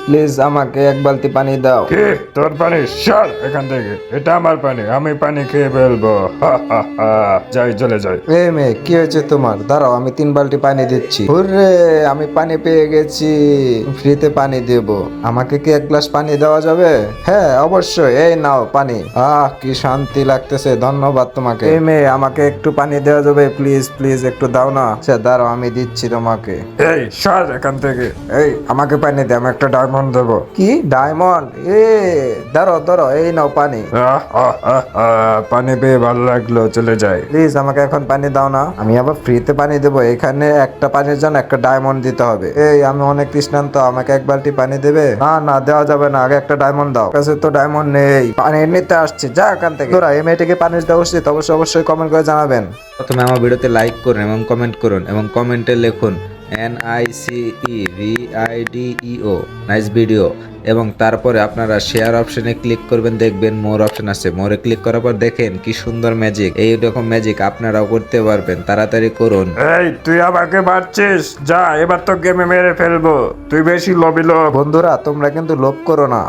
Please আমাকে এক বালতি পানি দাও। কি তোর পানি? সর এখান থেকে, এটা আমার পানি, আমি পানি খেয়ে ফেলবো। হা, হা, হা। যাই, চলে যাই। এ মেয়ে, কি হয়েছে তোমার? দাঁড়াও, আমি 3 বালতি পানি দিচ্ছি। হুররে, আমি পানি পেয়ে গেছি। ফ্রিতে পানি দেব। আমাকে কি 1 গ্লাস পানি দেওয়া যাবে? হ্যাঁ, অবশ্যই। এই নাও পানি। কি শান্তি লাগতেছে, ধন্যবাদ তোমাকে। এই মেয়ে, আমাকে একটু পানি দেওয়া যাবে? প্লিজ প্লিজ একটু দাও না। আচ্ছা দাঁড়াও, আমি দিচ্ছি তোমাকে। এই সর এখান থেকে। এই, আমাকে পানি দে, আমি একটা ডায়মন্ড দেবো। কি ডায়মন্ড? দাঁড়াও দাঁড়াও, এই নাও পানি। আহ, আহ, আহ, আহ, পানি পেয়ে ভালো লাগলো, চলে যাই। প্লিজ আমাকে এখন পানি দাও না। আমি আবার ফ্রিতে পানি দেবো? এখানে একটা পানির জন্য একটা ডায়মন্ড দিতে হবে। এই, আমি অনেক তৃষ্ণান্ত, আমাকে 1 বালতি পানি দেবে? না না, দেওয়া যাবে না, আগে একটা ডায়মন্ড দাও। কাছে তো ডায়মন্ড নেই, পানি নিতে আসছি, যা এখান থেকে। তোরা এই মেয়েটিকে পানি দেওয়া উচিত, অবশ্যই কমেন্ট করে জানাবেন। প্রথমে আমার ভিডিওতে লাইক করুন এবং কমেন্ট করুন এবং কমেন্টে লিখুন NICEVIDEO নাইস ভিডিও, এবং তারপরে আপনারা শেয়ার অপশনে ক্লিক করবেন, দেখবেন মোর অপশন আছে। মোরে ক্লিক করার পর দেখেন কি সুন্দর ম্যাজিক। এই রকম ম্যাজিক আপনারাও করতে পারবেন, তাড়াতাড়ি করুন। এই তুই আমাকে মারছিস? যা, এবার তো গেমে মেরে ফেলবো। তুই বেশি লোভী লোক। বন্ধুরা, তোমরা কিন্তু লোভ করো না।